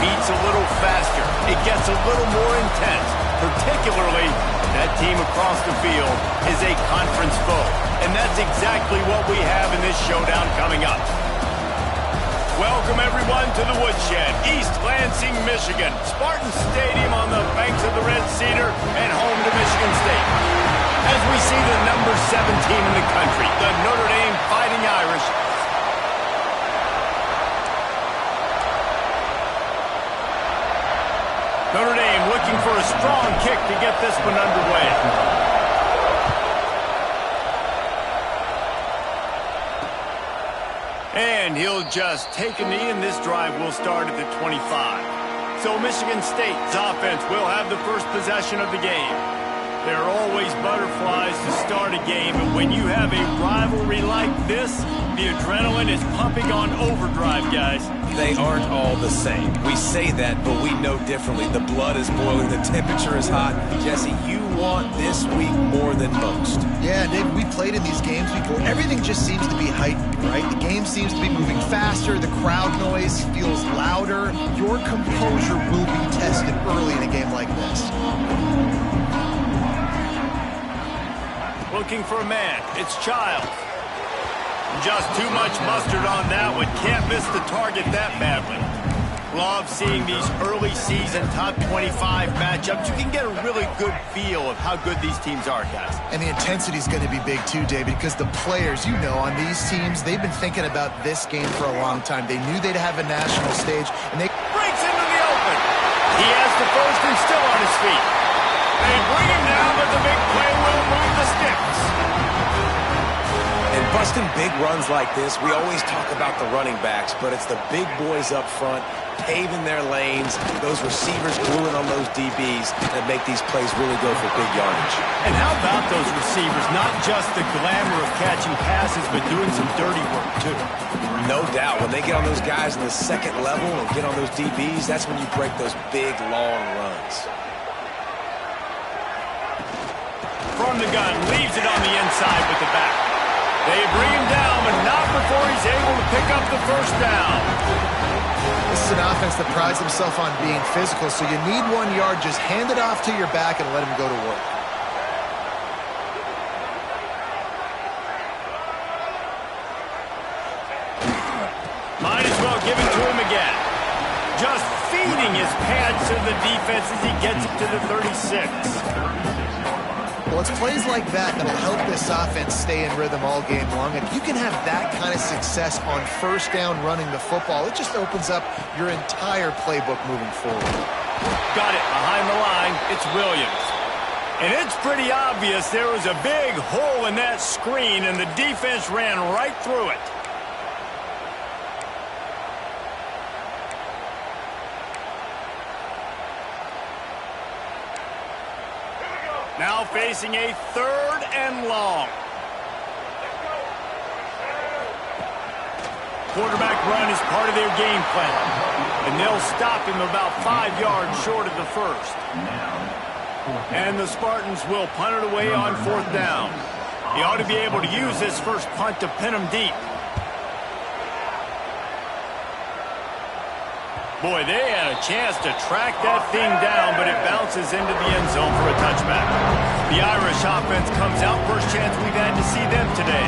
beats a little faster. It gets a little more intense, particularly that team across the field is a conference foe. And that's exactly what we have in this showdown coming up. Welcome, everyone, to the Woodshed, East Lansing, Michigan. Spartan Stadium on the banks of the Red Cedar and home to Michigan State. As we see the number 7 team in the country, the Notre Dame Fighting Irish. Notre Dame looking for a strong kick to get this one underway. And he'll just take a knee, and this drive will start at the 25. So Michigan State's offense will have the first possession of the game. There are always butterflies to start a game, and when you have a rivalry like this, the adrenaline is pumping on overdrive, guys. They aren't all the same. We say that, but we know differently. The blood is boiling, the temperature is hot. Jesse, you want this week more than most. Yeah, David, we played in these games before. Everything just seems to be heightened, right? The game seems to be moving faster. The crowd noise feels louder. Your composure will be tested early in a game like this. Looking for a man. It's Child. Just too much mustard on that one. Can't miss the target that badly. Love seeing these early season top 25 matchups. You can get a really good feel of how good these teams are, guys. And the intensity is going to be big too, David, because the players, you know, on these teams, they've been thinking about this game for a long time. They knew they'd have a national stage, and they breaks into the open. He has the first and still on his feet. They bring him down, but the big play will move the sticks. And busting big runs like this, we always talk about the running backs, but it's the big boys up front, paving their lanes, those receivers gluing on those DBs that make these plays really go for big yardage. And how about those receivers? Not just the glamour of catching passes, but doing some dirty work, too. No doubt. When they get on those guys in the second level and get on those DBs, that's when you break those big, long runs. From the gun, leaves it on the inside with the back. They bring him down, but not before he's able to pick up the first down. This is an offense that prides himself on being physical, so you need 1 yard. Just hand it off to your back and let him go to work. Might as well give it to him again. Just feeding his pads to the defense as he gets it to the 36. Well, it's plays like that that'll help this offense stay in rhythm all game long. If you can have that kind of success on first down running the football, it just opens up your entire playbook moving forward. Got it behind the line. It's Williams. And it's pretty obvious there was a big hole in that screen, and the defense ran right through it. Now facing a 3rd and long. Quarterback run is part of their game plan. And they'll stop him about 5 yards short of the first. And the Spartans will punt it away on 4th down. He ought to be able to use this first punt to pin him deep. Boy, they had a chance to track that thing down, but it bounces into the end zone for a touchback. The Irish offense comes out. First chance we've had to see them today.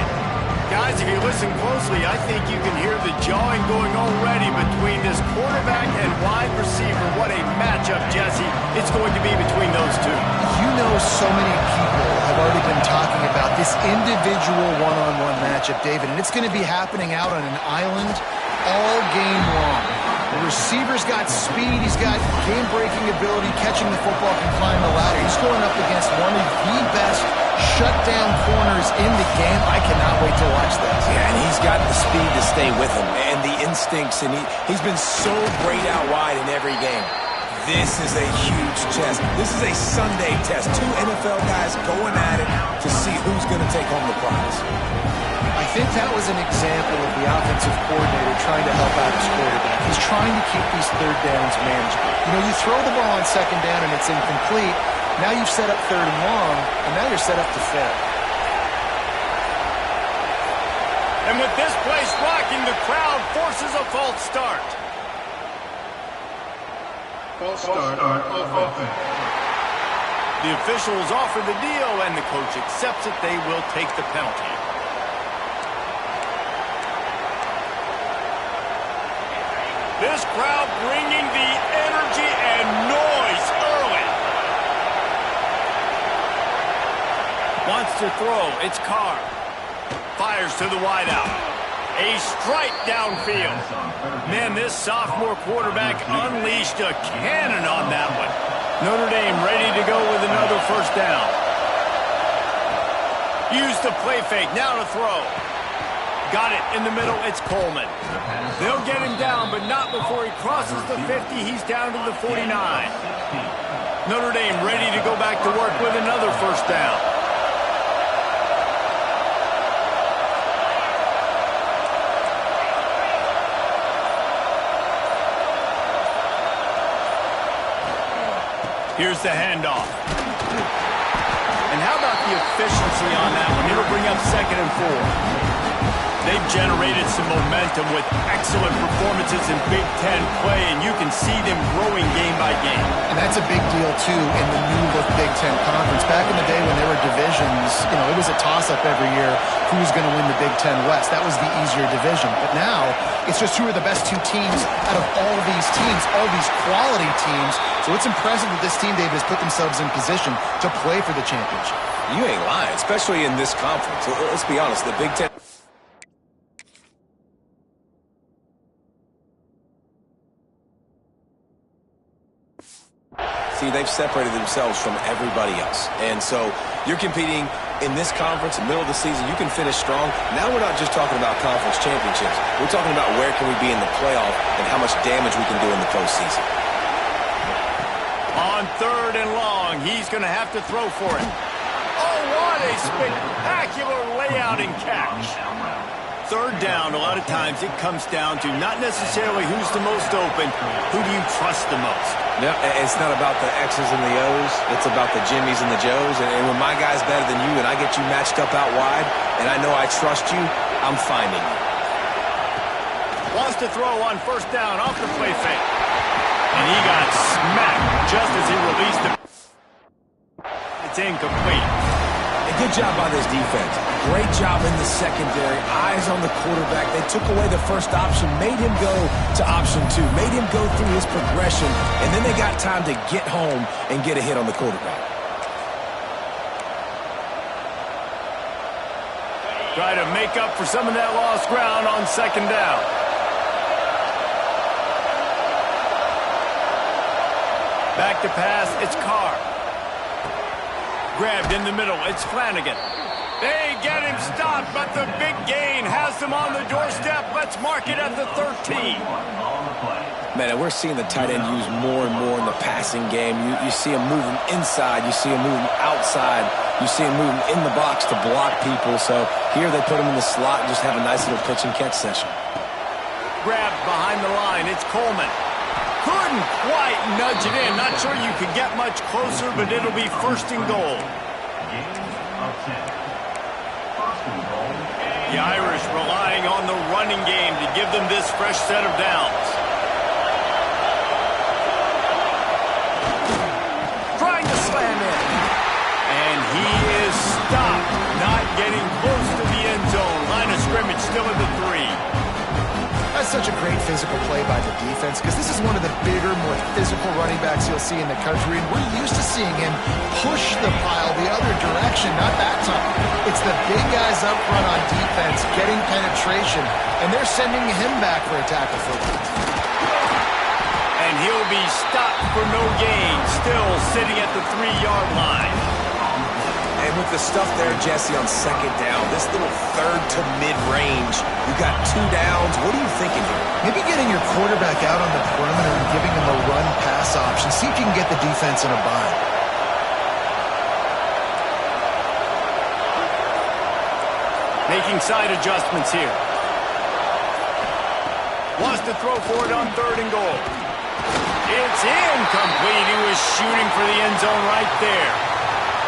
Guys, if you listen closely, I think you can hear the jawing going already between this quarterback and wide receiver. What a matchup, Jesse, it's going to be between those two. You know, so many people have already been talking about this individual one-on-one matchup, David, and it's going to be happening out on an island all game long. The receiver's got speed, he's got game-breaking ability, catching the football, can climb the ladder. He's going up against one of the best shutdown corners in the game. I cannot wait to watch this. Yeah, and he's got the speed to stay with him and the instincts, and he's been so great out wide in every game. This is a huge test. This is a Sunday test. 2 NFL guys going at it to see who's going to take home the prize. I think that was an example of the offensive coordinator trying to help out his quarterback. He's trying to keep these 3rd downs manageable. You know, you throw the ball on 2nd down and it's incomplete. Now you've set up 3rd and long, and now you're set up to fail. And with this place rocking, the crowd forces a false start. False start on offense. The officials offer the deal, and the coach accepts it. They will take the penalty. This crowd bringing the energy and noise early. Wants to throw. It's Carr. Fires to the wideout. A strike downfield. Man, this sophomore quarterback unleashed a cannon on that one. Notre Dame ready to go with another first down. Use the play fake. Now to throw. Got it in the middle. It's Coleman. They'll get him down, but not before he crosses the 50. He's down to the 49. Notre Dame ready to go back to work with another first down. Here's the handoff. And how about the efficiency on that one? It'll bring up 2nd and 4. They've generated some momentum with excellent performances in Big Ten play, and you can see them growing game by game. And that's a big deal, too, in the new-look Big Ten Conference. Back in the day when there were divisions, it was a toss-up every year who's going to win the Big Ten West. That was the easier division. But now, it's just who are the best two teams out of all of these teams, all these quality teams. So it's impressive that this team, David, has put themselves in position to play for the championship. You ain't lying, especially in this conference. Let's be honest, the Big Ten... They've separated themselves from everybody else. And so you're competing in this conference, in the middle of the season. You can finish strong. Now we're not just talking about conference championships. We're talking about where can we be in the playoff and how much damage we can do in the postseason. On 3rd and long, he's going to have to throw for it. Oh, what a spectacular layout and catch. 3rd down, a lot of times it comes down to not necessarily who's the most open, who do you trust the most? Yeah, it's not about the X's and the O's. It's about the Jimmies and the Joes. And when my guy's better than you and I get you matched up out wide and I know I trust you, I'm finding you. Wants to throw on 1st down off the play fake. And he got smacked just as he released it. It's incomplete. A good job by this defense. Great job in the secondary. Eyes on the quarterback. They took away the first option, made him go to option 2, made him go through his progression, and then they got time to get home and get a hit on the quarterback. Try to make up for some of that lost ground on 2nd down. Back to pass, it's Carr. Grabbed in the middle, it's Flanagan. They get him stopped, but the big gain has them on the doorstep. Let's mark it at the 13. Man, and we're seeing the tight end used more and more in the passing game. You see him moving inside. You see him moving outside. You see him moving in the box to block people. So here they put him in the slot and just have a nice little pitch and catch session. Grabbed behind the line, it's Coleman. Couldn't quite nudge it in. Not sure you could get much closer, but it'll be 1st and goal. The Irish relying on the running game to give them this fresh set of downs. Trying to slam in. And he is stopped. Not getting close to the end zone. Line of scrimmage still at the 3. That's such a great physical play by the defense because this is one of the bigger, more physical running backs you'll see in the country, and we're used to seeing him push the pile the other direction, not that time. It's the big guys up front on defense getting penetration, and they're sending him back for a tackle football. And he'll be stopped for no gain, still sitting at the 3-yard line. And with the stuff there, Jesse, on 2nd down, this little 3rd to mid-range, you got 2 downs. What are you thinking here? Maybe getting your quarterback out on the perimeter and giving him a run-pass option. See if you can get the defense in a bind. Making side adjustments here. Wants to throw for it on 3rd and goal. It's incomplete. He was shooting for the end zone right there.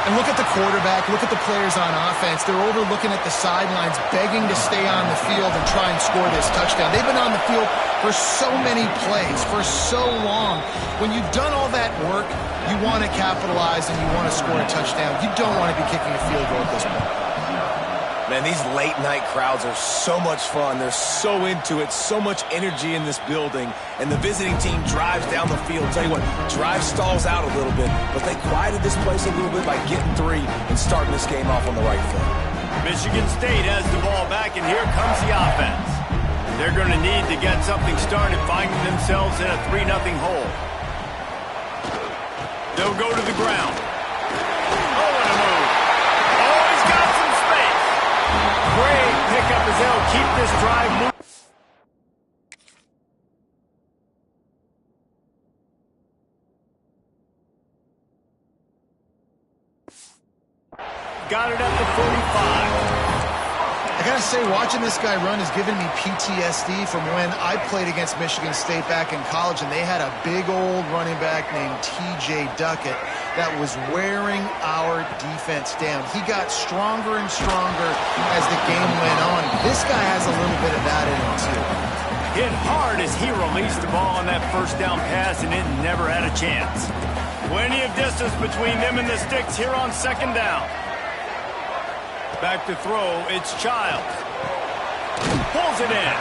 And look at the quarterback, look at the players on offense. They're overlooking at the sidelines, begging to stay on the field and try and score this touchdown. They've been on the field for so many plays, for so long. When you've done all that work, you want to capitalize and you want to score a touchdown. You don't want to be kicking a field goal at this point. Man, these late-night crowds are so much fun. They're so into it, so much energy in this building. And the visiting team drives down the field. Tell you what, drive stalls out a little bit, but they quieted this place a little bit by getting 3 and starting this game off on the right foot. Michigan State has the ball back, and here comes the offense. They're going to need to get something started, finding themselves in a 3-0 hole. They'll go to the ground. Oh, and a move. Oh, he's got some space. Great pickup as they'll keep this drive moving. Got it at the 45. I gotta say, watching this guy run has given me PTSD from when I played against Michigan State back in college, and they had a big old running back named T.J. Duckett that was wearing our defense down. He got stronger and stronger as the game went on. This guy has a little bit of that in him, too. Hit hard as he released the ball on that first down pass, and it never had a chance. Plenty of distance between them and the sticks here on second down. Back to throw, it's Childs. Pulls it in.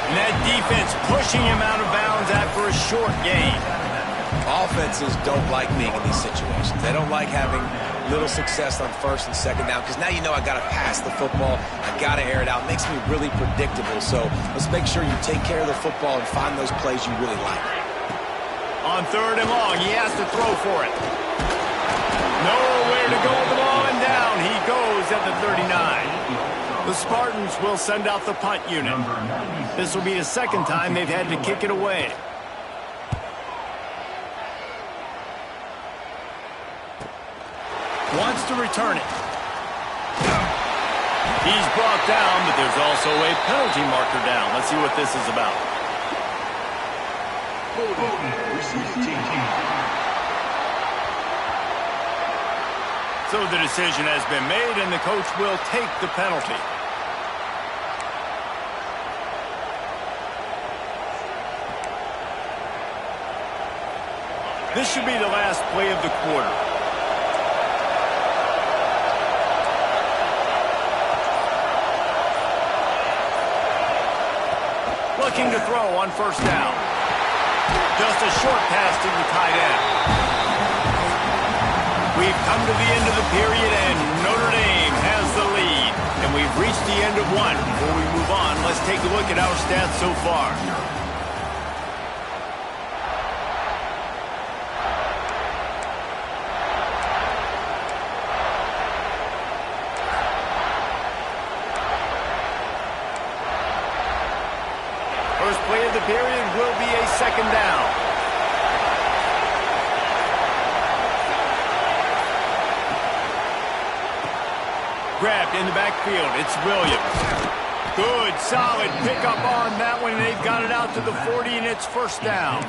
And that defense pushing him out of bounds after a short gain. Offenses don't like being in these situations. They don't like having little success on first and second down, because now you know I got to pass the football. I got to air it out. It makes me really predictable. So let's make sure you take care of the football and find those plays you really like. On 3rd and long, he has to throw for it. Nowhere to go with the ball, and down he goes at the 39. The Spartans will send out the punt unit. This will be the second time they've had to kick it away. Wants to return it. He's brought down, but there's also a penalty marker down. Let's see what this is about. So the decision has been made, and the coach will take the penalty. This should be the last play of the quarter. Looking to throw on 1st down. Just a short pass to the tight end. We've come to the end of the period, and Notre Dame has the lead. And we've reached the end of one. Before we move on, let's take a look at our stats so far. First play of the period will be a 2nd down. Grabbed in the backfield. It's Williams. Good, solid pickup on that one. They've got it out to the 40, and it's 1st down.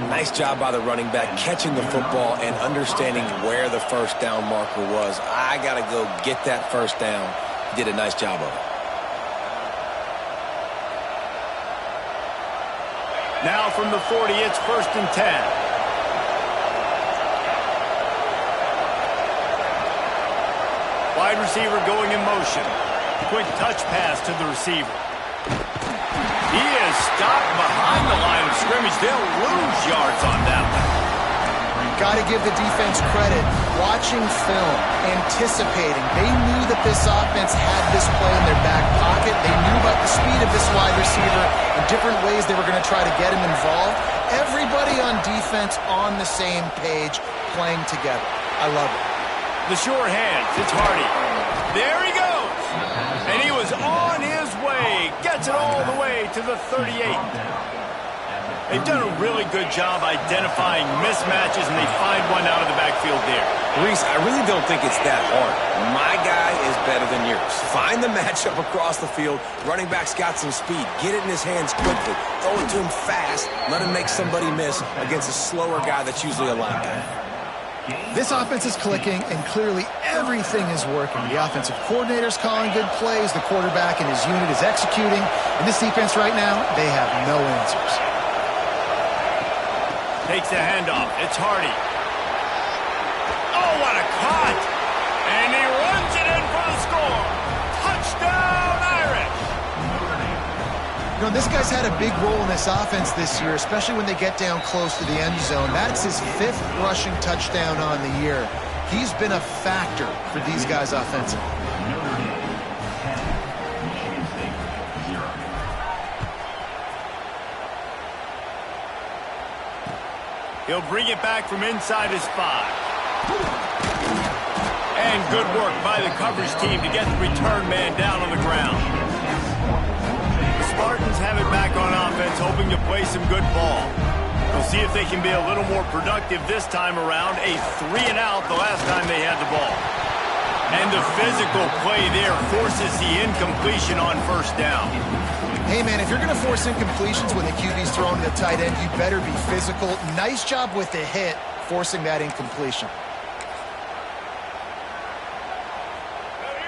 Nice job by the running back, catching the football and understanding where the 1st down marker was. I got to go get that 1st down. He did a nice job of it. Now from the 40, it's 1st and 10. Wide receiver going in motion. Quick touch pass to the receiver. He is stopped behind the line of scrimmage. They'll lose yards on that one. Got to give the defense credit. Watching film, anticipating. They knew that this offense had this play in their back pocket. They knew about the speed of this wide receiver and different ways they were going to try to get him involved. Everybody on defense on the same page, playing together. I love it. The sure hands, it's Hardy. There he goes. And he was on his way. Gets it all the way to the 38. They've done a really good job identifying mismatches, and they find one out of the backfield there. Reese, I really don't think it's that hard. My guy is better than yours. Find the matchup across the field. Running back's got some speed. Get it in his hands quickly. Throw it to him fast. Let him make somebody miss against a slower guy that's usually a linebacker. This offense is clicking, and clearly everything is working. The offensive coordinator's calling good plays. The quarterback and his unit is executing. And this defense right now, they have no answers. Takes the handoff. It's Hardy. Oh, what a cut! And he runs it in for the score. Touchdown, Irish! You know, this guy's had a big role in this offense this year, especially when they get down close to the end zone. That's his 5th rushing touchdown on the year. He's been a factor for these guys offensively. He'll bring it back from inside his 5. And good work by the coverage team to get the return man down on the ground. The Spartans have it back on offense, hoping to play some good ball. We'll see if they can be a little more productive this time around. A 3-and-out the last time they had the ball. And the physical play there forces the incompletion on first down. Hey, man, if you're going to force incompletions when the QB's throwing to the tight end, you better be physical. Nice job with the hit, forcing that incompletion.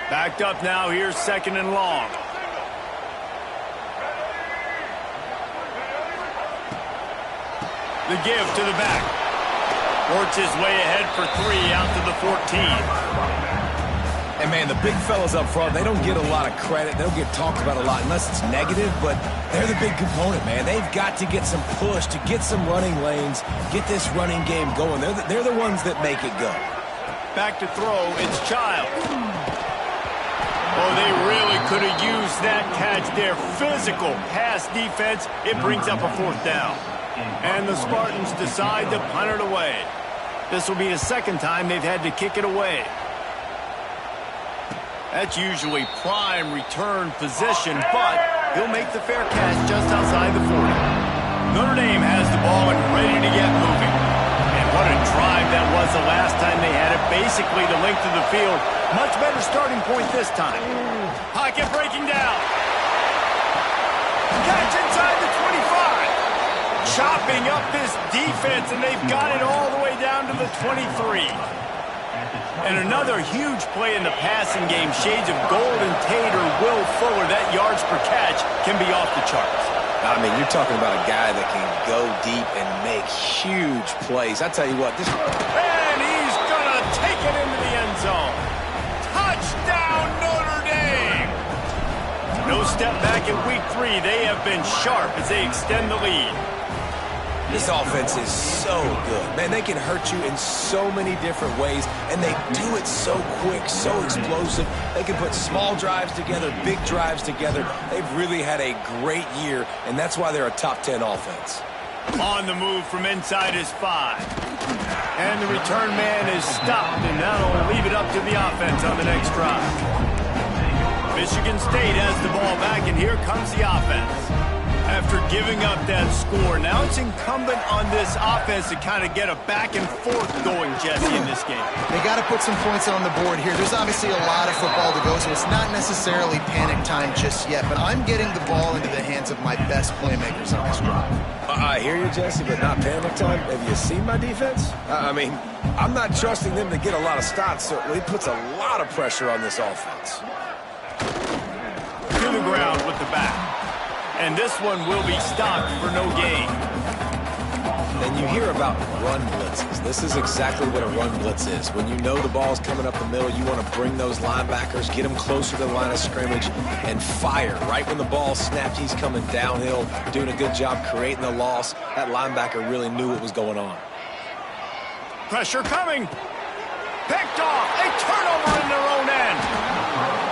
Backed up now. Here's 2nd and long. The give to the back. Works his way ahead for 3 out to the 14. And, man, the big fellas up front, they don't get a lot of credit. They don't get talked about a lot unless it's negative, but they're the big component, man. They've got to get some push, to get some running lanes, get this running game going. They're the ones that make it go. Back to throw. It's Child. Oh, they really could have used that catch there. Physical pass defense. It brings up a 4th down. And the Spartans decide to punt it away. This will be the 2nd time they've had to kick it away. That's usually prime return position, but he'll make the fair catch just outside the 40. Notre Dame has the ball and ready to get moving. And what a drive that was the last time they had it. Basically the length of the field. Much better starting point this time. Pocket breaking down. Catch inside the 25. Chopping up this defense, and they've got it all the way down to the 23. And another huge play in the passing game. Shades of Golden Tate or Will Fuller. That yards per catch can be off the charts. I mean, you're talking about a guy that can go deep and make huge plays. I tell you what, this... And he's going to take it into the end zone. Touchdown, Notre Dame! No step back in week 3. They have been sharp as they extend the lead. This offense is so good. Man, they can hurt you in so many different ways, and they do it so quick, so explosive. They can put small drives together, big drives together. They've really had a great year, and that's why they're a top 10 offense. On the move from inside his 5. And the return man is stopped, and that'll leave it up to the offense on the next drive. Michigan State has the ball back, and here comes the offense. After giving up that score, now it's incumbent on this offense to kind of get a back and forth going, Jesse, in this game. They got to put some points on the board here. There's obviously a lot of football to go, so it's not necessarily panic time just yet, but I'm getting the ball into the hands of my best playmakers on this drive. I hear you, Jesse, but not panic time. Have you seen my defense? I mean, I'm not trusting them to get a lot of stops, so it puts a lot of pressure on this offense. To the ground with the back. And this one will be stopped for no gain. And you hear about run blitzes. This is exactly what a run blitz is. When you know the ball's coming up the middle, you want to bring those linebackers, get them closer to the line of scrimmage, and fire. Right when the ball snapped, he's coming downhill, doing a good job creating the loss. That linebacker really knew what was going on. Pressure coming. Picked off. A turnover in their own end.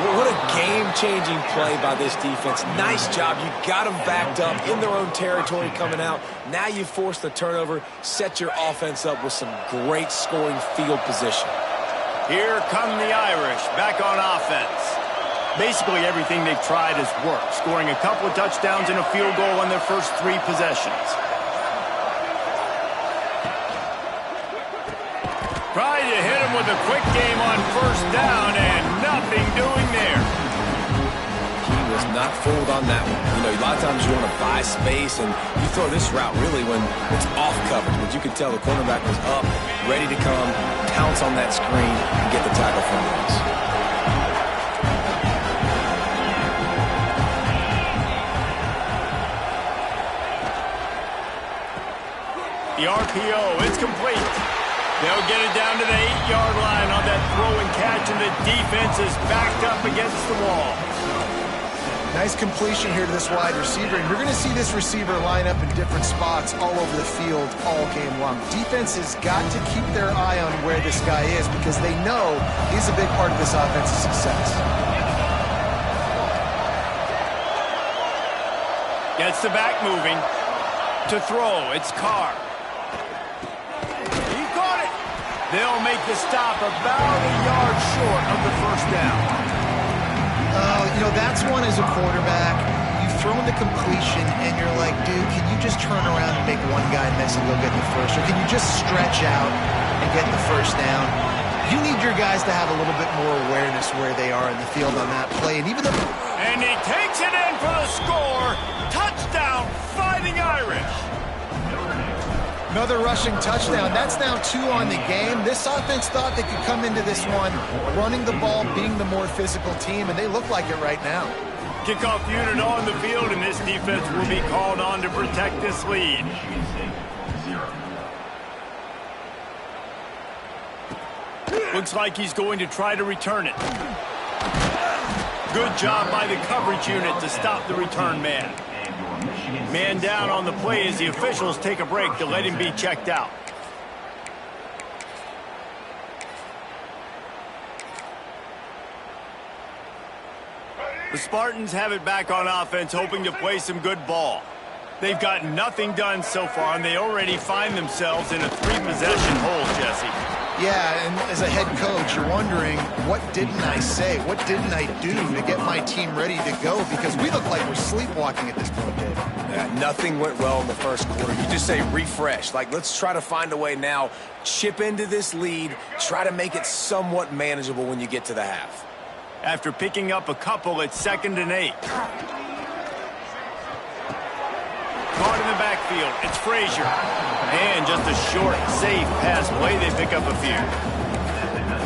Well, what a game-changing play by this defense. Nice job. You got them backed up in their own territory coming out. Now you force the turnover, set your offense up with some great scoring field position. Here come the Irish back on offense. Basically everything they've tried has worked, scoring a couple of touchdowns and a field goal on their first 3 possessions. Tried to hit him with a quick game on first down, and nothing doing there. He was not fooled on that one. You know, a lot of times you want to buy space, and you throw this route really when it's off coverage. But you could tell the cornerback was up, ready to come, pounce on that screen and get the tackle for loss. The RPO, it's complete. They'll get it down to the 8-yard line on that throw and catch, and the defense is backed up against the wall. Nice completion here to this wide receiver, and you're going to see this receiver line up in different spots all over the field all game long. Defense has got to keep their eye on where this guy is because they know he's a big part of this offense's success. Gets the back moving. To throw, it's Carr. He caught it. They'll make the stop about a yard short of the first down. You know, that's one as a quarterback. You've thrown the completion, and you're like, dude, can you just turn around and make one guy miss and go get the first? Or can you just stretch out and get the first down? You need your guys to have a little bit more awareness where they are in the field on that play. And even And he takes it in for the score. Touchdown, Fighting Irish. another rushing touchdown. That's now 2 on the game. This offense thought they could come into this one running the ball, being the more physical team, and they look like it right now. Kickoff unit on the field, and this defense will be called on to protect this lead. Looks like he's going to try to return it. Good job by the coverage unit to stop the return man. Man down on the play as the officials take a break to let him be checked out. The Spartans have it back on offense, hoping to play some good ball. They've got nothing done so far, and they already find themselves in a 3-possession hole, Jesse. Yeah, and as a head coach, you're wondering, what didn't I say? What didn't I do to get my team ready to go? Because we look like we're sleepwalking at this point, Dave. Yeah, nothing went well in the first quarter. You just say refresh. Like, let's try to find a way now, chip into this lead, try to make it somewhat manageable when you get to the half. After picking up a couple, it's 2nd and 8. Caught in the backfield, it's Frazier. And just a short, safe pass play, they pick up a few.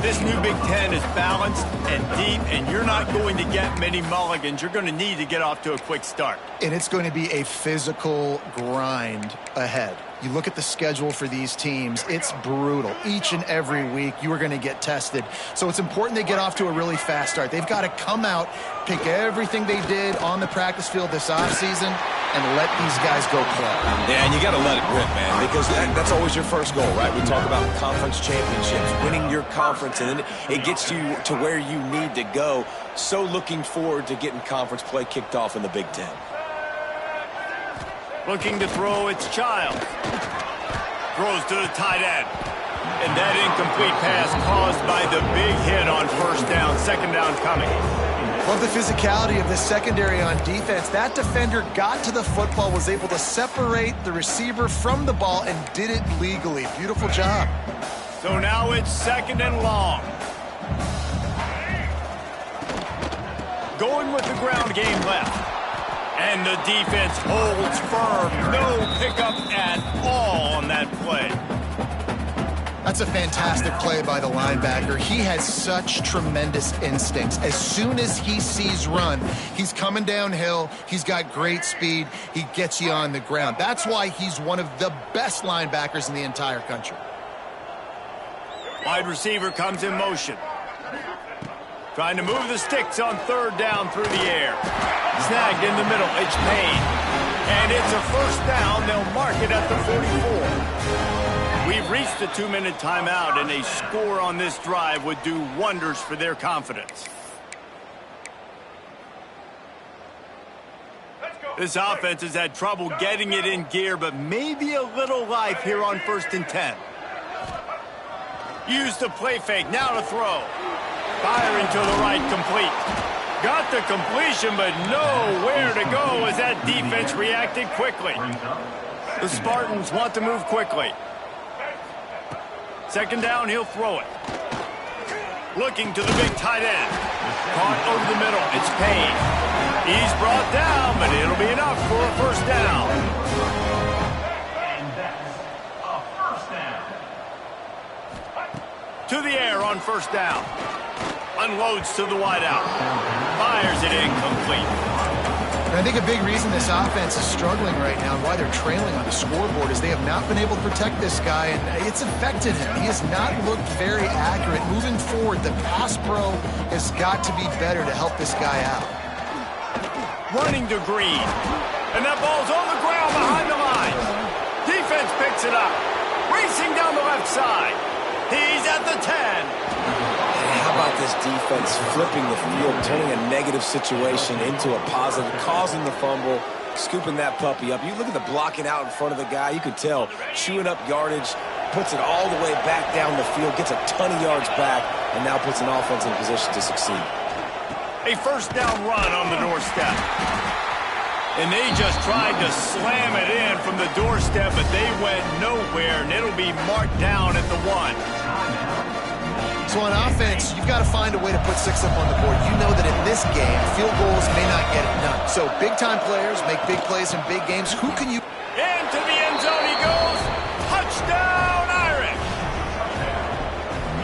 This new Big Ten is balanced and deep, and you're not going to get many mulligans. You're going to need to get off to a quick start. And it's going to be a physical grind ahead. You look at the schedule for these teams, it's brutal. Each and every week, you are going to get tested. So it's important they get off to a really fast start. They've got to come out, pick everything they did on the practice field this offseason, and let these guys go play. Yeah, and you got to let it rip, man, because that's always your first goal, right? We talk about conference championships, winning your conference, and then it gets you to where you need to go. So looking forward to getting conference play kicked off in the Big Ten. Looking to throw, it's Child. Throws to the tight end. And that incomplete pass caused by the big hit on first down. 2nd down coming. Love the physicality of the secondary on defense. That defender got to the football, was able to separate the receiver from the ball, and did it legally. Beautiful job. So now it's 2nd and long. Going with the ground game left. And the defense holds firm. No pickup at all on that play. That's a fantastic play by the linebacker. He has such tremendous instincts. As soon as he sees run, he's coming downhill. He's got great speed. He gets you on the ground. That's why he's one of the best linebackers in the entire country. Wide receiver comes in motion. Trying to move the sticks on 3rd down through the air. Snagged in the middle, it's Payne. And it's a first down, they'll mark it at the 44. We've reached the 2-minute timeout, and a score on this drive would do wonders for their confidence. This offense has had trouble getting it in gear, but maybe a little life here on 1st and 10. Use the play fake, now to throw. Firing to the right, complete. Got the completion, but nowhere to go as that defense reacted quickly. The Spartans want to move quickly. 2nd down, he'll throw it. Looking to the big tight end. Caught over the middle, it's Payne. He's brought down, but it'll be enough for a first down. To the air on first down. Unloads to the wideout. Fires it incomplete. And I think a big reason this offense is struggling right now and why they're trailing on the scoreboard is they have not been able to protect this guy, and it's affected him. He has not looked very accurate. Moving forward, the pass pro has got to be better to help this guy out. Running to Green. And that ball's on the ground behind the line. Defense picks it up. Racing down the left side. He's at the 10. How about this defense flipping the field, turning a negative situation into a positive, causing the fumble, scooping that puppy up. You look at the blocking out in front of the guy, you could tell, chewing up yardage, puts it all the way back down the field, gets a ton of yards back, and now puts an offense in position to succeed. A first down run on the doorstep. And they just tried to slam it in from the doorstep, but they went nowhere, and it'll be marked down at the 1. So on offense, you've got to find a way to put 6 up on the board. You know that in this game, field goals may not get it done. So big-time players make big plays in big games. Who can you... Into the end zone he goes. Touchdown, Irish.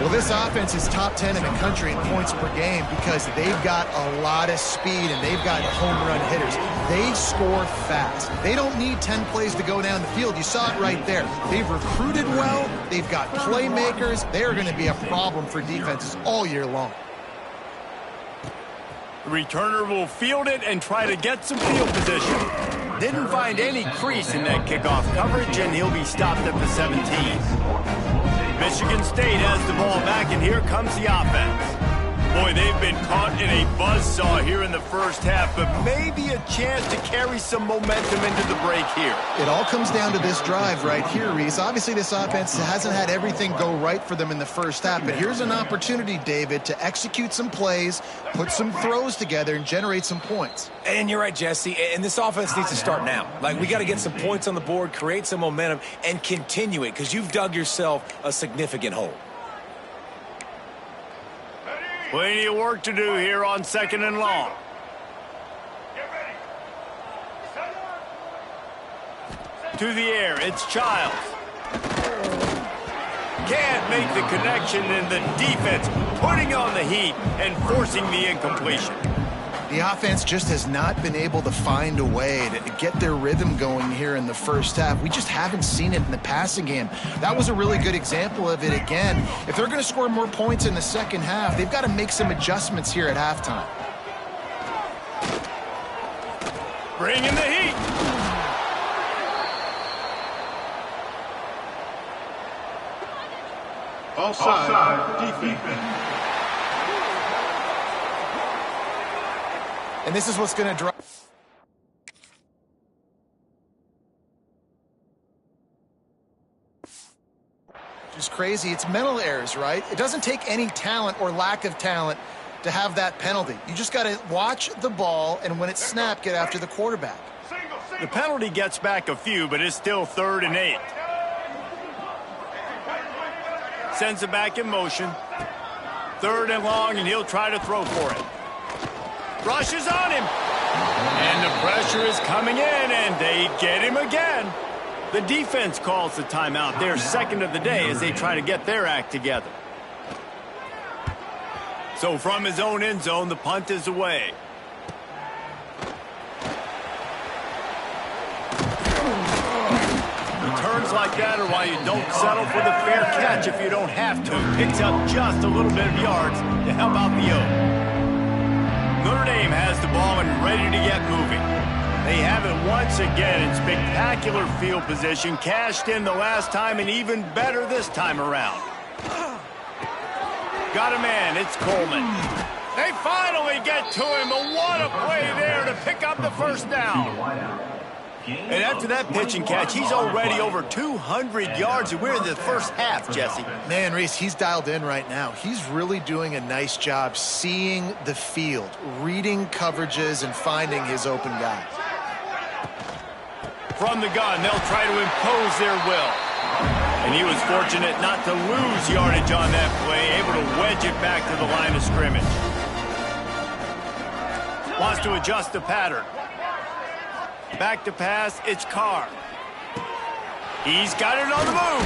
Well, this offense is top 10 in the country in points per game because they've got a lot of speed and they've got home run hitters. They score fast. They don't need 10 plays to go down the field. You saw it right there. They've recruited well. They've got playmakers. They are going to be a problem for defenses all year long. The returner will field it and try to get some field position. Didn't find any crease in that kickoff coverage, and he'll be stopped at the 17. Michigan State has the ball back, and here comes the offense. Boy, they've been caught in a buzzsaw here in the first half, but maybe a chance to carry some momentum into the break here. It all comes down to this drive right here, Reese. Obviously, this offense hasn't had everything go right for them in the first half, but here's an opportunity, David, to execute some plays, put some throws together, and generate some points. And you're right, Jesse, and this offense needs to start now. Like, we got to get some points on the board, create some momentum, and continue it, because you've dug yourself a significant hole. Plenty of work to do here on 2nd and long. To the air, it's Childs. Can't make the connection, and the defense putting on the heat and forcing the incompletion. The offense just has not been able to find a way to get their rhythm going here in the first half. We just haven't seen it in the passing game. That was a really good example of it again. If they're going to score more points in the second half, they've got to make some adjustments here at halftime. Bring in the heat. Offside defense. And this is what's going to drive. Just crazy. It's mental errors, right? It doesn't take any talent or lack of talent to have that penalty. You just got to watch the ball, and when it's snapped, get after the quarterback. The penalty gets back a few, but it's still 3rd and 8. Sends it back in motion. 3rd and long, and he'll try to throw for it. Rushes on him. And the pressure is coming in, and they get him again. The defense calls the timeout. Their 2nd of the day as they try to get their act together. So from his own end zone, the punt is away. Returns like that are why you don't settle for the fair catch if you don't have to. Picks up just a little bit of yards to help out the Oak. Notre Dame has the ball and ready to get moving. They have it once again in spectacular field position, cashed in the last time and even better this time around. Got a man, it's Coleman. They finally get to him, but what a play there to pick up the first down. And after that pitch and catch, he's already over 200 yards, and we're in the first half, Jesse. Man, Reese, he's dialed in right now. He's really doing a nice job seeing the field, reading coverages, and finding his open guy. From the gun, they'll try to impose their will. And he was fortunate not to lose yardage on that play, able to wedge it back to the line of scrimmage. Wants to adjust the pattern. Back to pass, it's Carr. He's got it on the move.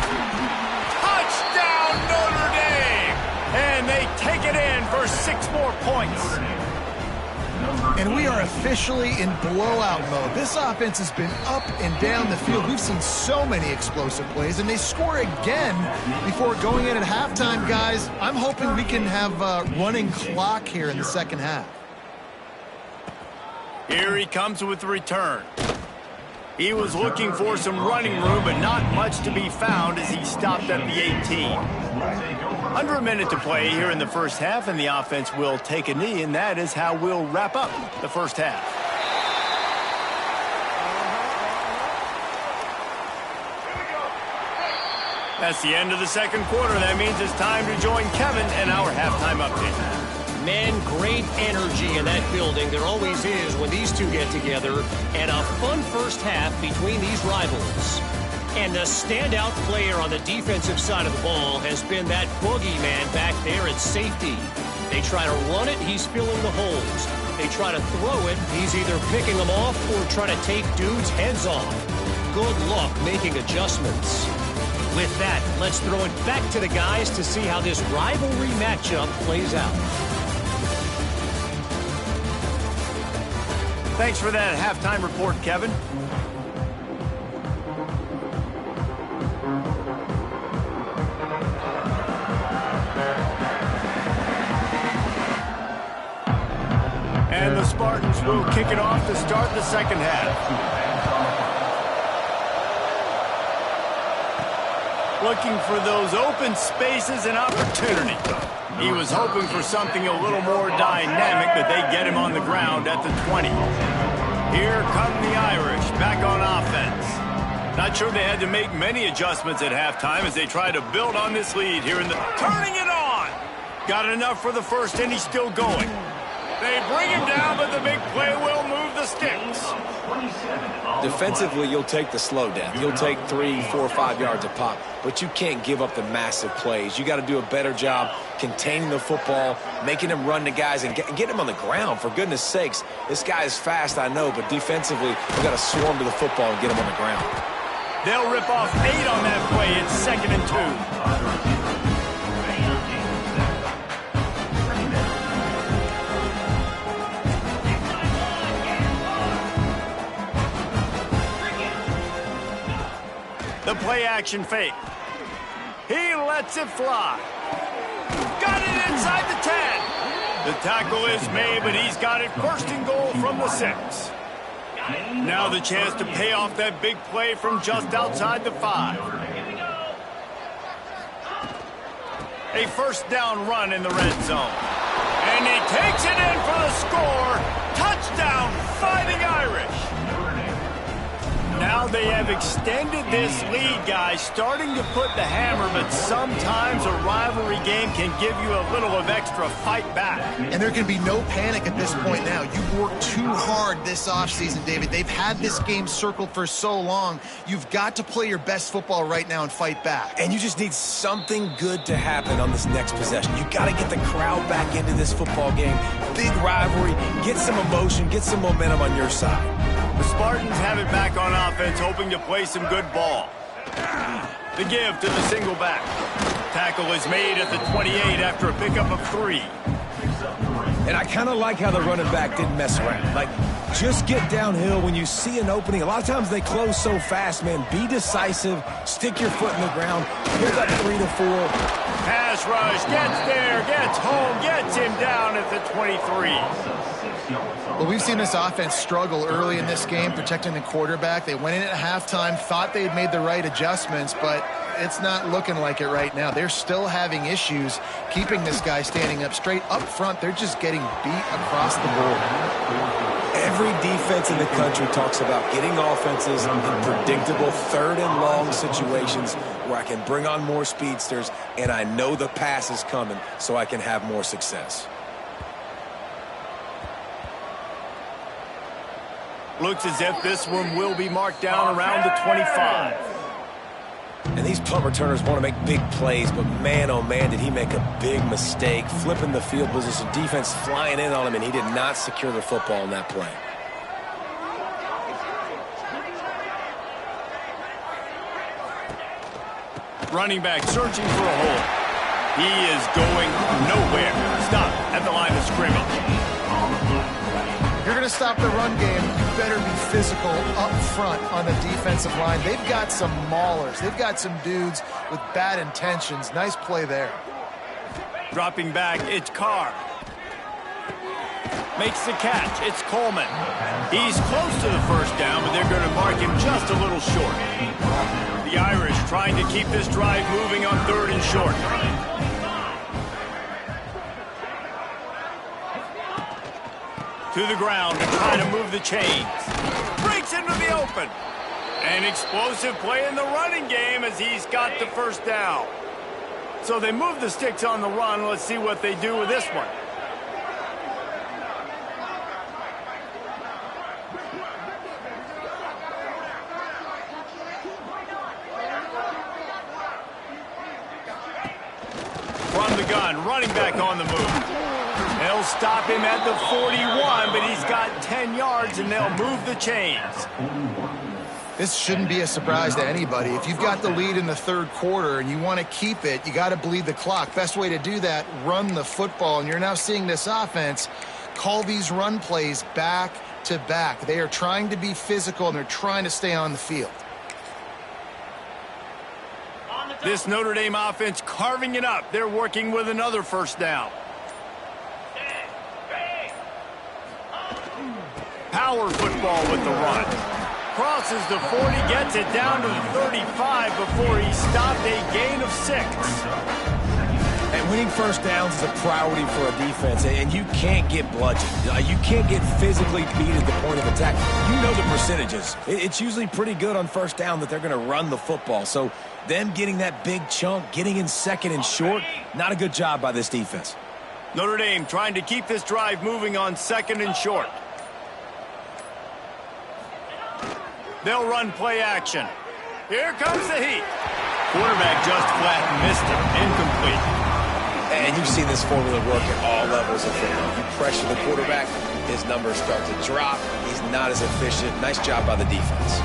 Touchdown, Notre Dame! 6 more points. And we are officially in blowout mode. This offense has been up and down the field. We've seen so many explosive plays, and they score again before going in at halftime, guys. I'm hoping we can have a running clock here in the second half. Here he comes with the return. He was looking for some running room, but not much to be found as he stopped at the 18. Under a minute to play here in the first half, and the offense will take a knee, and that is how we'll wrap up the first half. That's the end of the second quarter. That means it's time to join Kevin and our halftime update. Man, great energy in that building. There always is when these two get together. And a fun first half between these rivals. And the standout player on the defensive side of the ball has been that boogeyman back there at safety. They try to run it, he's filling the holes. They try to throw it, he's either picking them off or trying to take dudes' heads off. Good luck making adjustments. With that, let's throw it back to the guys to see how this rivalry matchup plays out. Thanks for that halftime report, Kevin. And the Spartans will kick it off to start the second half. Looking for those open spaces and opportunity. He was hoping for something a little more dynamic, but they get him on the ground at the 20. Here come the Irish back on offense. Not sure they had to make many adjustments at halftime as they try to build on this lead here in the... Turning it on! Got enough for the first, and he's still going. They bring him down, but the big play will move the sticks. Defensively, you'll take the slow down. You'll take 3, 4, 5 yards a pop, but you can't give up the massive plays. You got to do a better job containing the football, making him run the guys, and get him on the ground, for goodness sakes. This guy is fast, I know, but defensively, you got to swarm to the football and get him on the ground. They'll rip off 8 on that play. It's 2nd and 2. The play-action fake. He lets it fly. Got it inside the 10. The tackle is made, but he's got it first and goal from the 6. Now the chance to pay off that big play from just outside the 5. A first down run in the red zone. And he takes it in for the score. Touchdown, Fighting Irish. Now they have extended this lead, guys, starting to put the hammer, but sometimes a rivalry game can give you a little of extra fight back. And there can be no panic at this point now. You've worked too hard this offseason, David. They've had this game circled for so long. You've got to play your best football right now and fight back. And you just need something good to happen on this next possession. You got to get the crowd back into this football game. Big rivalry, get some emotion, get some momentum on your side. The Spartans have it back on offense, hoping to play some good ball. The give to the single back. Tackle is made at the 28 after a pickup of 3. And I kind of like how the running back didn't mess around. Like, just get downhill when you see an opening. A lot of times they close so fast, man. Be decisive. Stick your foot in the ground. Pick up 3 to 4. Pass rush, gets there, gets home, gets him down at the 23. Well, we've seen this offense struggle early in this game, protecting the quarterback. They went in at halftime, thought they had made the right adjustments, but it's not looking like it right now. They're still having issues keeping this guy standing up straight. Up front, they're just getting beat across the board. Every defense in the country talks about getting offenses in predictable 3rd and long situations where I can bring on more speedsters and I know the pass is coming so I can have more success. Looks as if this one will be marked down around the 25. And these punt returners want to make big plays, but man, oh man, did he make a big mistake. Flipping the field position, defense flying in on him, and he did not secure the football in that play. Running back searching for a hole. He is going nowhere. Stop at the line. to stop the run game, you better be physical up front on the defensive line. They've got some maulers. They've got some dudes with bad intentions. Nice play there. Dropping back, it's Carr. Makes the catch, it's Coleman. He's close to the first down, but they're going to mark him just a little short. The Irish trying to keep this drive moving on 3rd and short. To the ground to try to move the chains. Breaks into the open. An explosive play in the running game as he's got the first down. So they move the sticks on the run. Let's see what they do with this one. From the gun, running back on the move. They'll stop him at the 41, but he's got 10 yards, and they'll move the chains. This shouldn't be a surprise to anybody. If you've got the lead in the 3rd quarter and you want to keep it, you got to bleed the clock. Best way to do that, run the football. And you're now seeing this offense call these run plays back to back. They are trying to be physical, and they're trying to stay on the field. This Notre Dame offense carving it up. They're working with another first down. Power football with the run. Crosses the 40, gets it down to the 35 before he stopped, a gain of 6. And winning first downs is a priority for a defense, and you can't get bludgeoned. You can't get physically beat at the point of attack. You know the percentages. It's usually pretty good on first down that they're going to run the football. So them getting that big chunk, getting in 2nd and short, not a good job by this defense. Notre Dame trying to keep this drive moving on 2nd and short. They'll run play action. Here comes the heat. Quarterback just flat missed him. Incomplete. And you've seen this formula work at all levels of football. You pressure the quarterback, his numbers start to drop. He's not as efficient. Nice job by the defense.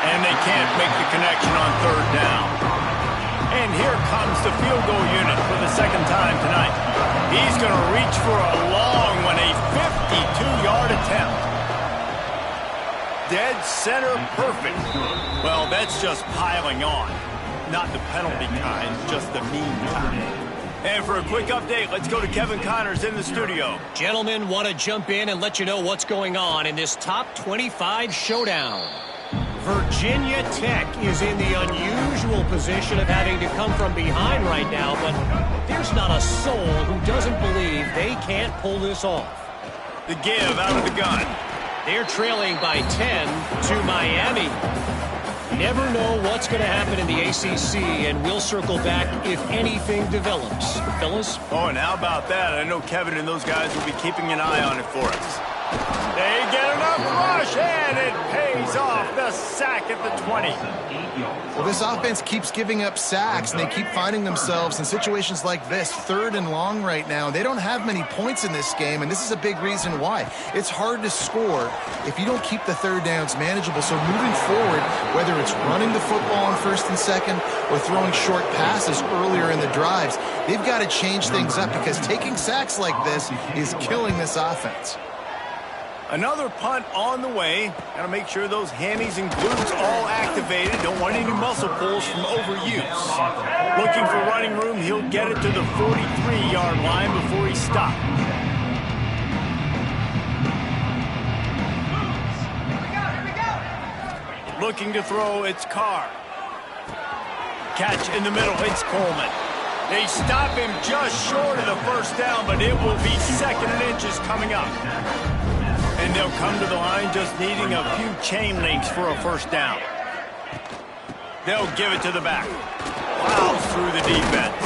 And they can't make the connection on 3rd down. And here comes the field goal unit for the 2nd time tonight. He's going to reach for a long one, a 52-yard attempt. Dead center perfect. Well, that's just piling on. Not the penalty kind, just the mean kind. And for a quick update, let's go to Kevin Connors in the studio. Gentlemen, want to jump in and let you know what's going on in this top 25 showdown. Virginia Tech is in the unusual position of having to come from behind right now, but there's not a soul who doesn't believe they can't pull this off. The give out of the gun. They're trailing by 10 to Miami. Never know what's going to happen in the ACC, and we'll circle back if anything develops. Fellas? Oh, and how about that? I know Kevin and those guys will be keeping an eye on it for us. They get enough rush, and it pays off. The sack at the 20. Well, this offense keeps giving up sacks, and they keep finding themselves in situations like this, 3rd and long right now. They don't have many points in this game, and this is a big reason why. It's hard to score if you don't keep the 3rd downs manageable. So moving forward, whether it's running the football on 1st and 2nd or throwing short passes earlier in the drives, they've got to change things up because taking sacks like this is killing this offense. Another punt on the way. Got to make sure those hammies and glutes all activated. Don't want any muscle pulls from overuse. Looking for running room. He'll get it to the 43-yard line before he stopped. Looking to throw, it's Carr. Catch in the middle, it's Coleman. They stop him just short of the first down, but it will be 2nd and inches coming up. And they'll come to the line just needing a few chain links for a first down. They'll give it to the back. Plows through the defense.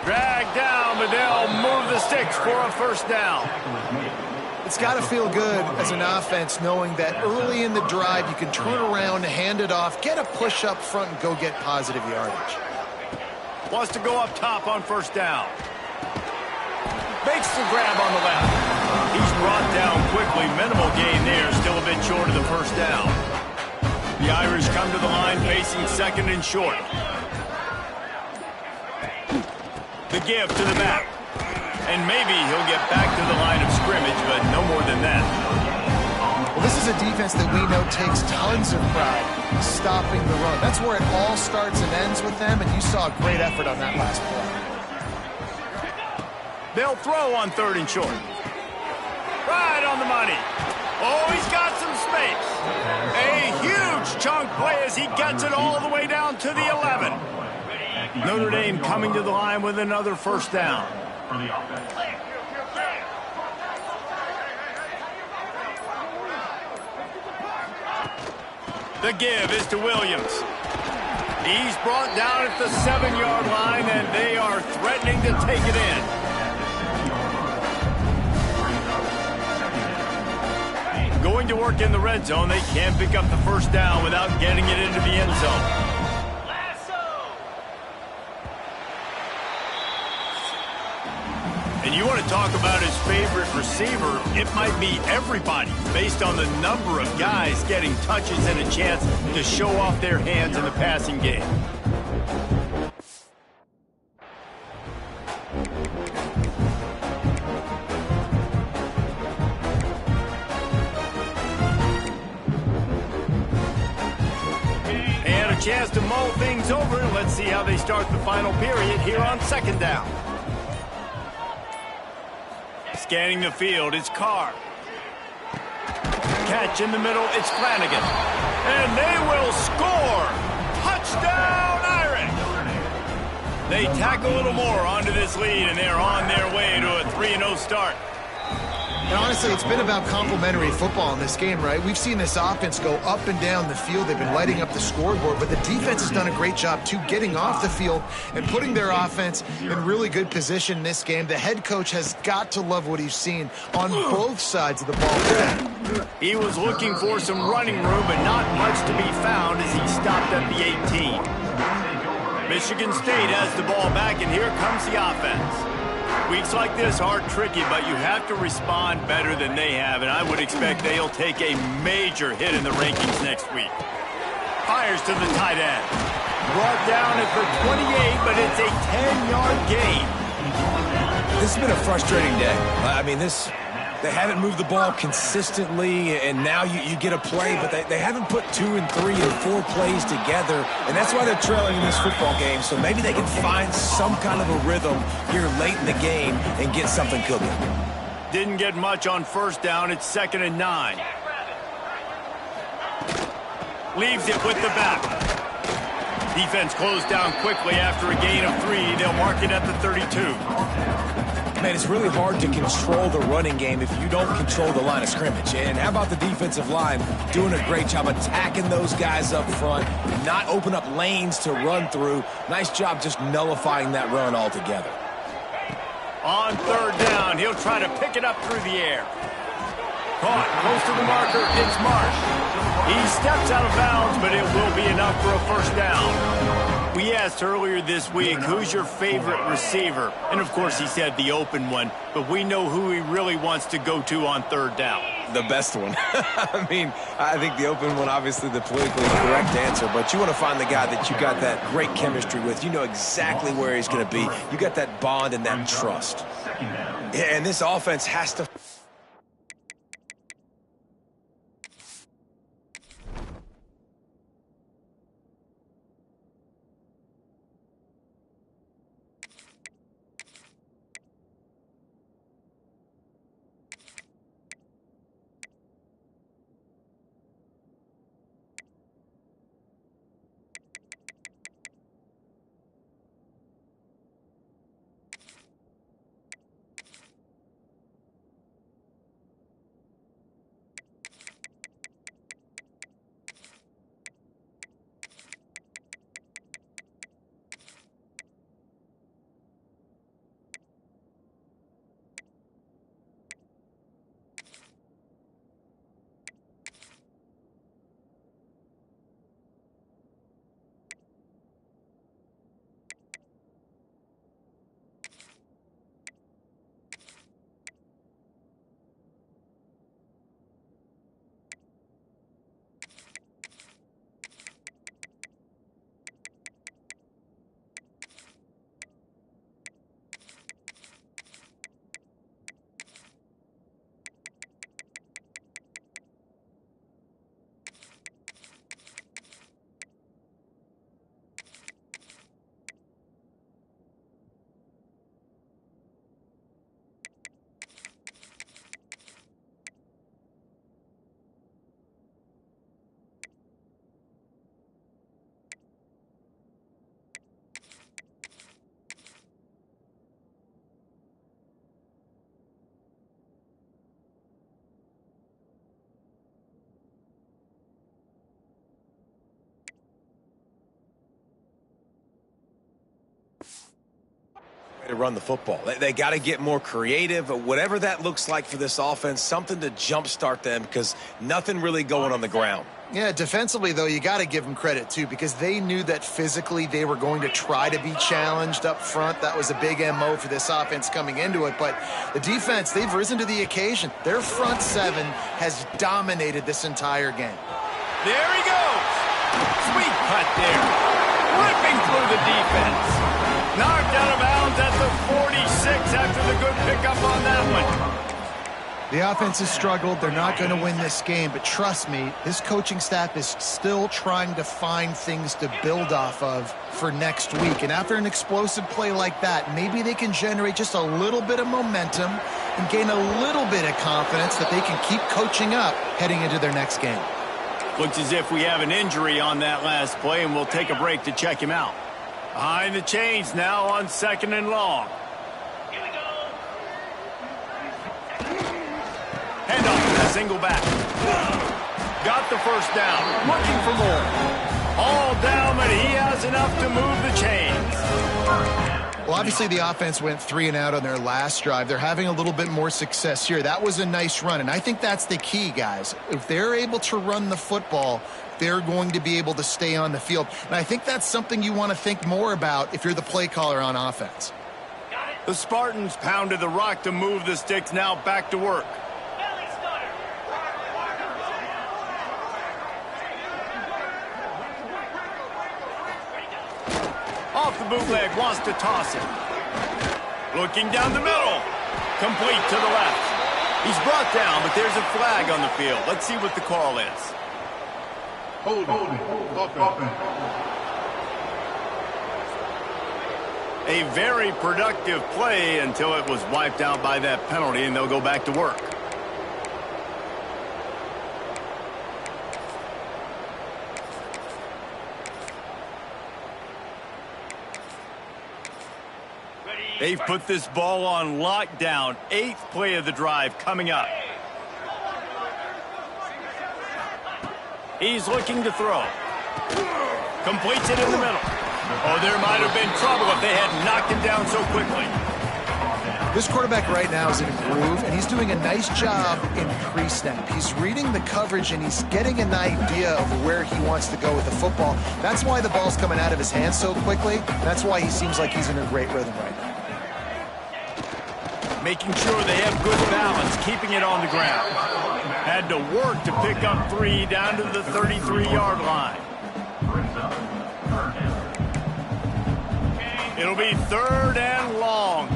Dragged down, but they'll move the sticks for a first down. It's got to feel good as an offense knowing that early in the drive you can turn around, hand it off, get a push up front, and go get positive yardage. Wants to go up top on first down. Makes the grab on the left. He's brought down quickly. Minimal gain there. Still a bit short of the first down. The Irish come to the line facing 2nd and short. The give to the back. And maybe he'll get back to the line of scrimmage, but no more than that. Well, this is a defense that we know takes tons of pride stopping the run. That's where it all starts and ends with them, and you saw a great effort on that last play. They'll throw on 3rd and short. Right on the money. Oh, he's got some space. A huge chunk play as he gets it all the way down to the 11. Notre Dame coming to the line with another first down. The give is to Williams. He's brought down at the 7-yard line, and they are threatening to take it in. Going to work in the red zone, they can't pick up the first down without getting it into the end zone. And you want to talk about his favorite receiver, it might be everybody based on the number of guys getting touches and a chance to show off their hands in the passing game. And a chance to mull things over. Let's see how they start the final period here on 2nd down. Scanning the field, it's Carr. Catch in the middle, it's Flanagan. And they will score! Touchdown, Irish! They tack a little more onto this lead, and they're on their way to a 3-0 start. And honestly, it's been about complementary football in this game, right? We've seen this offense go up and down the field. They've been lighting up the scoreboard, but the defense has done a great job, too, getting off the field and putting their offense in really good position in this game. The head coach has got to love what he's seen on both sides of the ball today. He was looking for some running room, but not much to be found as he stopped at the 18. Michigan State has the ball back, and here comes the offense. Weeks like this are tricky, but you have to respond better than they have, and I would expect they'll take a major hit in the rankings next week. Fires to the tight end. Brought down at the 28, but it's a 10-yard gain. This has been a frustrating day. I mean, they haven't moved the ball consistently, and now you get a play, but they haven't put 2 and 3 and 4 plays together, and that's why they're trailing in this football game. So maybe they can find some kind of a rhythm here late in the game and get something cooking. Didn't get much on 1st down. It's 2nd and 9. Leaves it with the back. Defense closed down quickly after a gain of 3. They'll mark it at the 32. Man, it's really hard to control the running game if you don't control the line of scrimmage. And how about the defensive line doing a great job attacking those guys up front, not open up lanes to run through. Nice job just nullifying that run altogether. On 3rd down, he'll try to pick it up through the air. Caught close to the marker, it's Marsh. He steps out of bounds, but it will be enough for a first down. We asked earlier this week, who's your favorite receiver? And, of course, he said the open one, but we know who he really wants to go to on 3rd down. The best one. I mean, I think the open one, obviously the politically correct answer, but you want to find the guy that you got that great chemistry with. You know exactly where he's going to be. You got that bond and that trust. Yeah, and this offense has to... to run the football. They got to get more creative, whatever that looks like for this offense, something to jumpstart them because nothing really going on the ground. Yeah, defensively, though, you got to give them credit, too, because they knew that physically they were going to try to be challenged up front. That was a big MO for this offense coming into it. But the defense, they've risen to the occasion. Their front seven has dominated this entire game. There he goes. Sweet cut there. Ripping through the defense. Knocked out of bounds at the 46 after the good pickup on that one. The offense has struggled. They're not going to win this game, but trust me, this coaching staff is still trying to find things to build off of for next week. And after an explosive play like that, maybe they can generate just a little bit of momentum and gain a little bit of confidence that they can keep coaching up heading into their next game. Looks as if we have an injury on that last play, and we'll take a break to check him out. Behind the chains now on 2nd and long. Handoff, single back. Got the first down. Looking for more. All down, but he has enough to move the chains. Well, obviously the offense went 3 and out on their last drive. They're having a little bit more success here. That was a nice run, and I think that's the key, guys. If they're able to run the football, they're going to be able to stay on the field. And I think that's something you want to think more about if you're the play caller on offense. The Spartans pounded the rock to move the sticks, now back to work. Off the bootleg, wants to toss it. Looking down the middle. Complete to the left. He's brought down, but there's a flag on the field. Let's see what the call is. Hold on. A very productive play until it was wiped out by that penalty, and they'll go back to work. They've put this ball on lockdown. 8th play of the drive coming up. He's looking to throw. Completes it in the middle. Oh, there might have been trouble if they had knocked him down so quickly. This quarterback right now is in a groove, and he's doing a nice job in pre-snap. He's reading the coverage, and he's getting an idea of where he wants to go with the football. That's why the ball's coming out of his hands so quickly. That's why he seems like he's in a great rhythm right now. Making sure they have good balance, keeping it on the ground. Had to work to pick up 3 down to the 33-yard line. It'll be 3rd and long.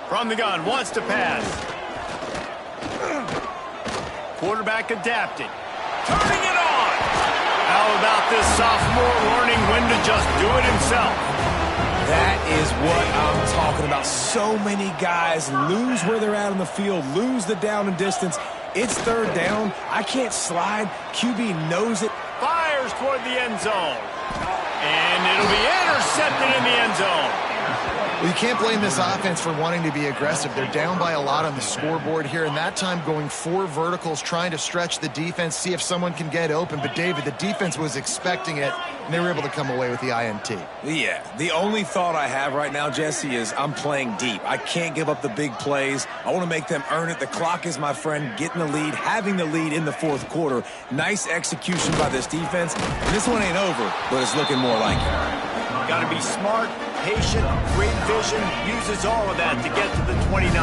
From the gun, wants to pass. Quarterback adapted. Turning it on. How about this sophomore learning when to just do it himself? That is what I'm talking about. So many guys lose where they're at on the field, lose the down and distance. It's 3rd down. I can't slide. QB knows it. Fires toward the end zone. And it'll be intercepted in the end zone. Well, you can't blame this offense for wanting to be aggressive. They're down by a lot on the scoreboard here, and that time going 4 verticals, trying to stretch the defense, see if someone can get open. But, David, the defense was expecting it, and they were able to come away with the INT. Yeah, the only thought I have right now, Jesse, is I'm playing deep. I can't give up the big plays. I want to make them earn it. The clock is my friend. Getting the lead, having the lead in the 4th quarter. Nice execution by this defense. And this one ain't over, but it's looking more like it. Got to be smart, patient, great vision, uses all of that to get to the 29.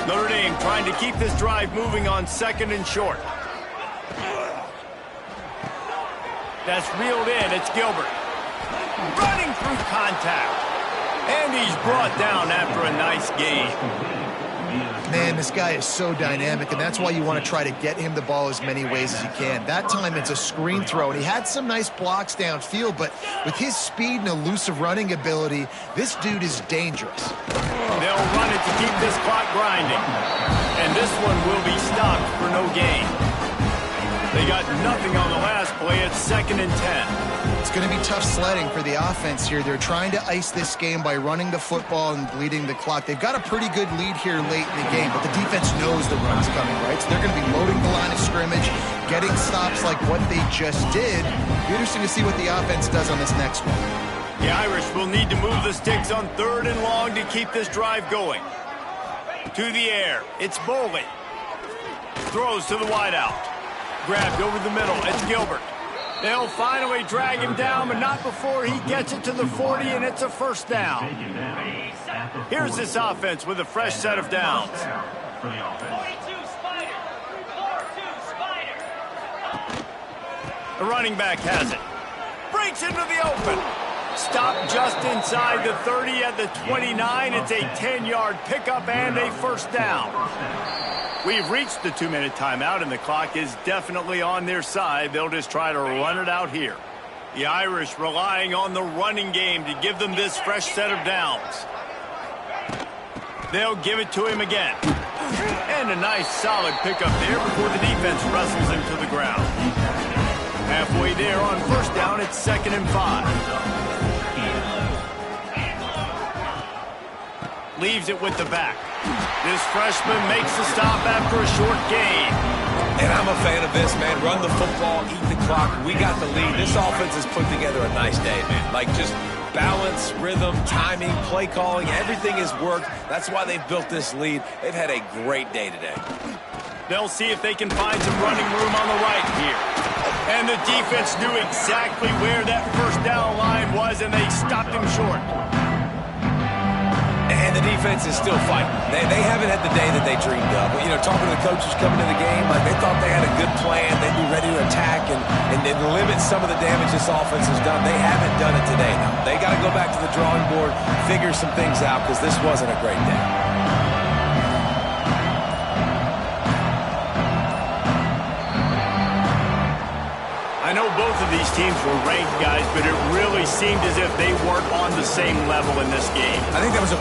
Notre Dame trying to keep this drive moving on 2nd and short. That's reeled in, it's Gilbert. Running through contact. And he's brought down after a nice gain. Man, this guy is so dynamic, and that's why you want to try to get him the ball as many ways as you can. That time it's a screen throw, and he had some nice blocks downfield, but with his speed and elusive running ability, this dude is dangerous. They'll run it to keep this clock grinding. And this one will be stopped for no gain. They got nothing on the last play. It's 2nd and 10. It's going to be tough sledding for the offense here. They're trying to ice this game by running the football and bleeding the clock. They've got a pretty good lead here late in the game, but the defense knows the run's coming, right? So they're going to be loading the line of scrimmage, getting stops like what they just did. It'll be interesting to see what the offense does on this next one. The Irish will need to move the sticks on 3rd and long to keep this drive going. To the air, it's Boley. Throws to the wideout. Grabbed over the middle, it's Gilbert. They'll finally drag him down, but not before he gets it to the 40, and it's a 1st down. Here's this offense with a fresh set of downs. 42 Spider. 42 Spider. The running back has it. Breaks into the open. Stopped just inside the 30 at the 29. It's a 10-yard pickup and a 1st down. We've reached the 2-minute timeout, and the clock is definitely on their side. They'll just try to run it out here. The Irish relying on the running game to give them this fresh set of downs. They'll give it to him again. And a nice solid pickup there before the defense wrestles him to the ground. Halfway there on 1st down, it's 2nd and 5. Leaves it with the back. This freshman makes the stop after a short gain. And I'm a fan of this, man. Run the football, eat the clock. We got the lead. This offense has put together a nice day, man. Like just balance, rhythm, timing, play calling, everything has worked. That's why they've built this lead. They've had a great day today. They'll see if they can find some running room on the right here. And the defense knew exactly where that 1st down line was, and they stopped him short. And the defense is still fighting. They haven't had the day that they dreamed of. You know, talking to the coaches coming to the game, like they thought they had a good plan. They'd be ready to attack and limit some of the damage this offense has done. They haven't done it today. Now, they got to go back to the drawing board, figure some things out, because this wasn't a great day. I know both of these teams were ranked, guys, but it really seemed as if they weren't on the same level in this game. I think that was a